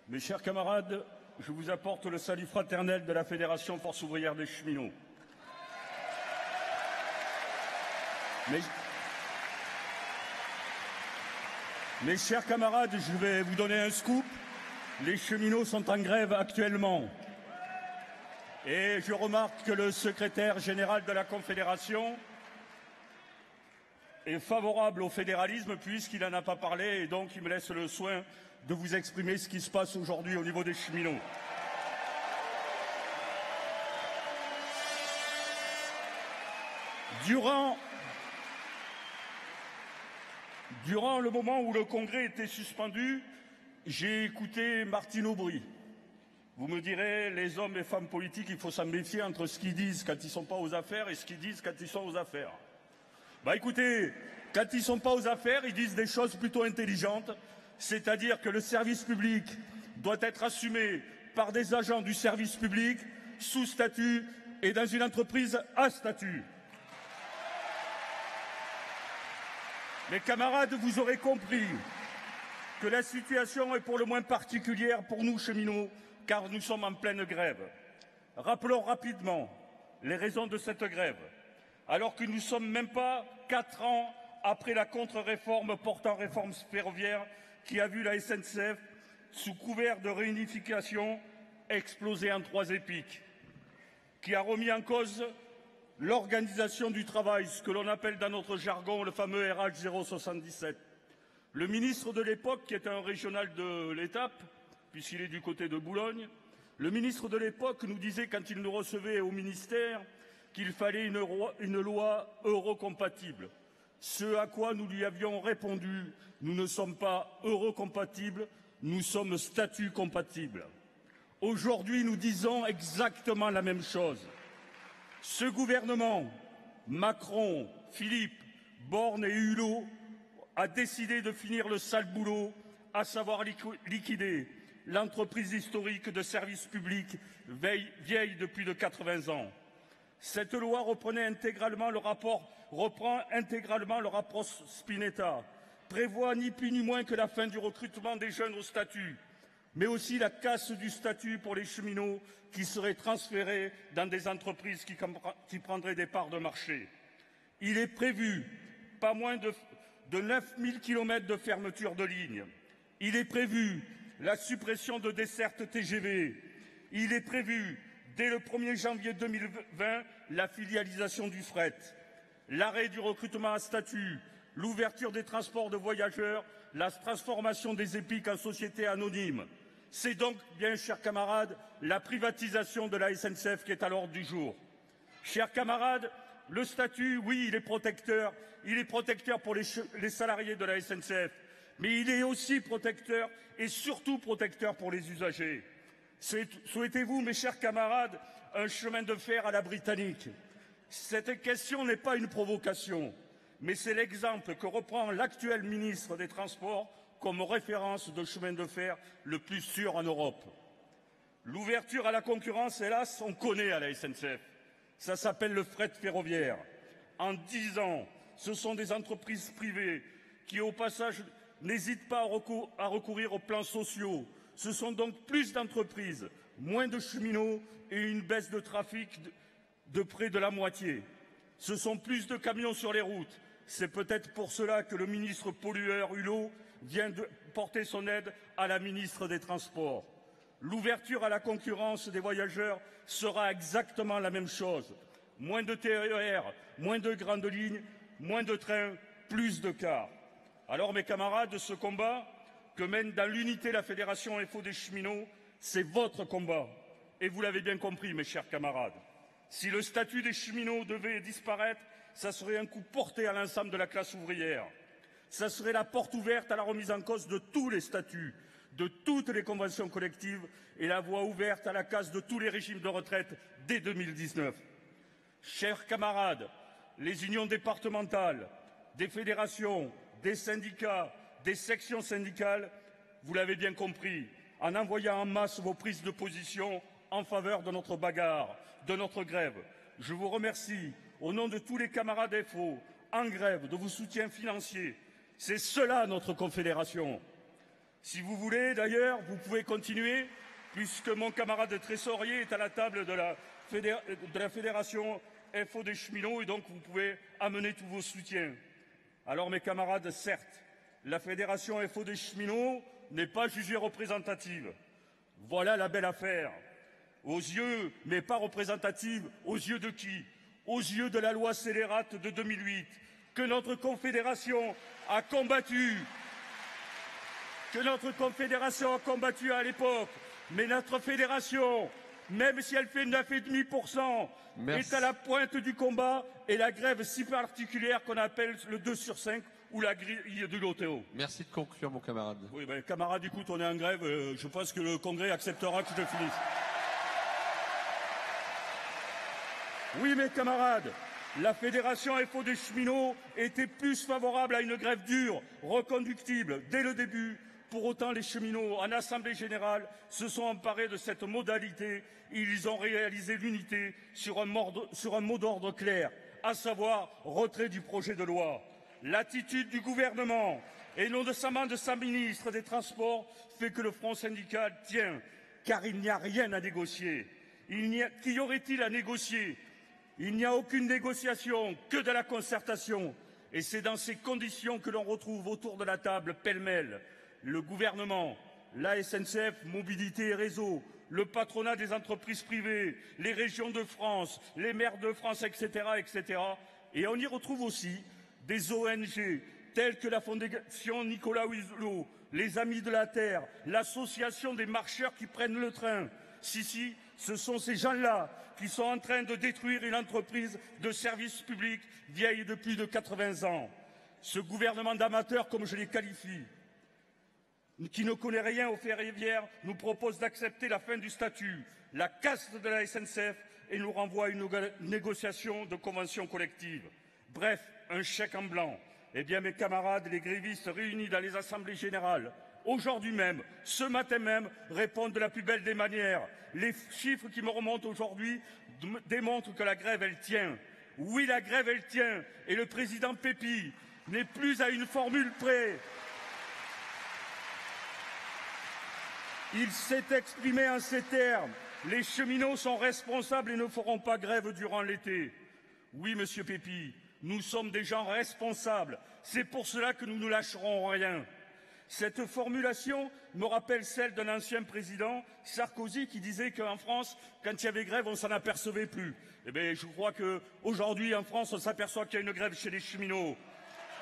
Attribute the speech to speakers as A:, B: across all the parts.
A: Mes chers camarades, je vous apporte le salut fraternel de la Fédération Force ouvrière des cheminots. Mes chers camarades, je vais vous donner un scoop. Les cheminots sont en grève actuellement. Et je remarque que le secrétaire général de la Confédération est favorable au fédéralisme puisqu'il n'en a pas parlé et donc il me laisse le soin de vous exprimer ce qui se passe aujourd'hui au niveau des cheminots. Durant le moment où le Congrès était suspendu, j'ai écouté Martine Aubry. Vous me direz, les hommes et femmes politiques, il faut s'en méfier entre ce qu'ils disent quand ils ne sont pas aux affaires et ce qu'ils disent quand ils sont aux affaires. Bah écoutez, quand ils ne sont pas aux affaires, ils disent des choses plutôt intelligentes, c'est-à-dire que le service public doit être assumé par des agents du service public sous statut et dans une entreprise à statut. Mes camarades, vous aurez compris que la situation est pour le moins particulière pour nous cheminots, car nous sommes en pleine grève. Rappelons rapidement les raisons de cette grève, alors que nous ne sommes même pas 4 ans après la contre-réforme portant réforme ferroviaire qui a vu la SNCF, sous couvert de réunification, exploser en 3 épiques, qui a remis en cause l'organisation du travail, ce que l'on appelle dans notre jargon le fameux RH 077. Le ministre de l'époque, qui était un régional de l'étape, puisqu'il est du côté de Boulogne, le ministre de l'époque nous disait, quand il nous recevait au ministère, qu'il fallait une loi eurocompatible. Ce à quoi nous lui avions répondu, nous ne sommes pas eurocompatibles, nous sommes statut compatibles. Aujourd'hui, nous disons exactement la même chose. Ce gouvernement, Macron, Philippe, Borne et Hulot, a décidé de finir le sale boulot, à savoir liquider l'entreprise historique de services publics vieille de plus de 80 ans. Cette loi reprend intégralement le rapport Spinetta, prévoit ni plus ni moins que la fin du recrutement des jeunes au statut, mais aussi la casse du statut pour les cheminots qui seraient transférés dans des entreprises qui prendraient des parts de marché. Il est prévu pas moins de 9000 km de fermeture de lignes. Il est prévu la suppression de dessertes TGV. Il est prévu, dès le 1er janvier 2020, la filialisation du fret, l'arrêt du recrutement à statut, l'ouverture des transports de voyageurs, la transformation des EPIC en sociétés anonymes. C'est donc, bien chers camarades, la privatisation de la SNCF qui est à l'ordre du jour. Chers camarades, le statut, oui, il est protecteur pour les salariés de la SNCF, mais il est aussi protecteur et surtout protecteur pour les usagers. Souhaitez-vous, mes chers camarades, un chemin de fer à la britannique? Cette question n'est pas une provocation, mais c'est l'exemple que reprend l'actuel ministre des Transports comme référence de chemin de fer le plus sûr en Europe. L'ouverture à la concurrence, hélas, on connaît à la SNCF. Ça s'appelle le fret ferroviaire. En 10 ans, ce sont des entreprises privées qui, au passage, n'hésitent pas à recourir aux plans sociaux. Ce sont donc plus d'entreprises, moins de cheminots et une baisse de trafic de près de la moitié. Ce sont plus de camions sur les routes. C'est peut-être pour cela que le ministre pollueur Hulot vient de porter son aide à la ministre des Transports. L'ouverture à la concurrence des voyageurs sera exactement la même chose. Moins de TER, moins de grandes lignes, moins de trains, plus de cars. Alors mes camarades, ce combat que mène dans l'unité la Fédération FO des cheminots, c'est votre combat. Et vous l'avez bien compris, mes chers camarades. Si le statut des cheminots devait disparaître, ça serait un coup porté à l'ensemble de la classe ouvrière. Ça serait la porte ouverte à la remise en cause de tous les statuts, de toutes les conventions collectives et la voie ouverte à la casse de tous les régimes de retraite dès 2019. Chers camarades, les unions départementales, des fédérations, des syndicats, des sections syndicales, vous l'avez bien compris, en envoyant en masse vos prises de position en faveur de notre bagarre, de notre grève. Je vous remercie, au nom de tous les camarades FO, en grève, de vos soutiens financiers. C'est cela notre confédération. Si vous voulez, d'ailleurs, vous pouvez continuer, puisque mon camarade trésorier est à la table de la Fédération FO des cheminots, et donc vous pouvez amener tous vos soutiens. Alors, mes camarades, certes, la Fédération FO des cheminots n'est pas jugée représentative. Voilà la belle affaire. Aux yeux, mais pas représentative, aux yeux de qui? Aux yeux de la loi scélérate de 2008, que notre Confédération a combattu. À l'époque. Mais notre fédération, même si elle fait 9,5%, est à la pointe du combat et la grève si particulière qu'on appelle le 2/5 ou la grille du loto.
B: Merci de conclure, mon camarade.
A: Oui, ben, camarade, écoute, on est en grève. Je pense que le Congrès acceptera que je finisse. Oui, mes camarades, la Fédération FO des cheminots était plus favorable à une grève dure, reconductible, dès le début. Pour autant, les cheminots, en Assemblée générale, se sont emparés de cette modalité et ils ont réalisé l'unité sur un mot d'ordre clair, à savoir retrait du projet de loi. L'attitude du gouvernement, et notamment de sa ministre des Transports, fait que le front syndical tient, car il n'y a rien à négocier. Qu'y aurait-il à négocier? Il n'y a aucune négociation, que de la concertation. Et c'est dans ces conditions que l'on retrouve autour de la table, pêle-mêle, le gouvernement, la SNCF, Mobilité et Réseau, le patronat des entreprises privées, les régions de France, les maires de France, etc., etc. Et on y retrouve aussi des ONG telles que la Fondation Nicolas Hulot, les Amis de la Terre, l'association des marcheurs qui prennent le train. Si, ce sont ces gens-là qui sont en train de détruire une entreprise de service public vieille de plus de 80 ans. Ce gouvernement d'amateurs, comme je les qualifie, qui ne connaît rien aux ferroviaires, nous propose d'accepter la fin du statut, la casse de la SNCF et nous renvoie à une négociation de convention collective. Bref, un chèque en blanc. Eh bien, mes camarades, les grévistes réunis dans les assemblées générales, aujourd'hui même, ce matin même, répondent de la plus belle des manières. Les chiffres qui me remontent aujourd'hui démontrent que la grève, elle tient. Oui, la grève, elle tient. Et le président Pépi n'est plus à une formule près. Il s'est exprimé en ces termes. Les cheminots sont responsables et ne feront pas grève durant l'été. Oui, monsieur Pépi, nous sommes des gens responsables. C'est pour cela que nous ne lâcherons rien. Cette formulation me rappelle celle d'un ancien président, Sarkozy, qui disait qu'en France, quand il y avait grève, on ne s'en apercevait plus. Eh bien, je crois qu'aujourd'hui, en France, on s'aperçoit qu'il y a une grève chez les cheminots.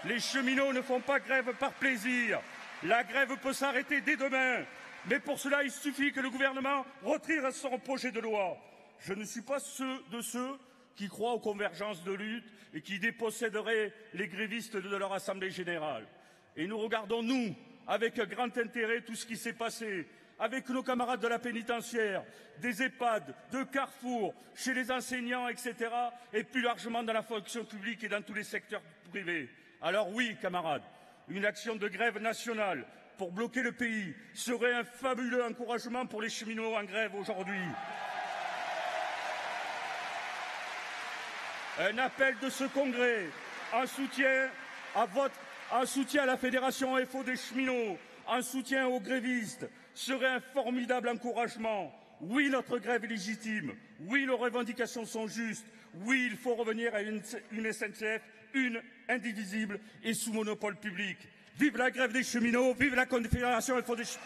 A: Les cheminots ne font pas grève par plaisir. La grève peut s'arrêter dès demain. Mais pour cela, il suffit que le gouvernement retire son projet de loi. Je ne suis pas de ceux qui croient aux convergences de lutte et qui déposséderaient les grévistes de leur assemblée générale. Et nous regardons, nous, avec grand intérêt, tout ce qui s'est passé, avec nos camarades de la pénitentiaire, des EHPAD, de Carrefour, chez les enseignants, etc., et plus largement dans la fonction publique et dans tous les secteurs privés. Alors oui, camarades, une action de grève nationale pour bloquer le pays serait un fabuleux encouragement pour les cheminots en grève aujourd'hui. Un appel de ce congrès en soutien à la Fédération FO des cheminots, en soutien aux grévistes, serait un formidable encouragement. Oui, notre grève est légitime. Oui, nos revendications sont justes. Oui, il faut revenir à une SNCF, une, indivisible et sous monopole public. Vive la grève des cheminots, vive la Confédération FO des cheminots.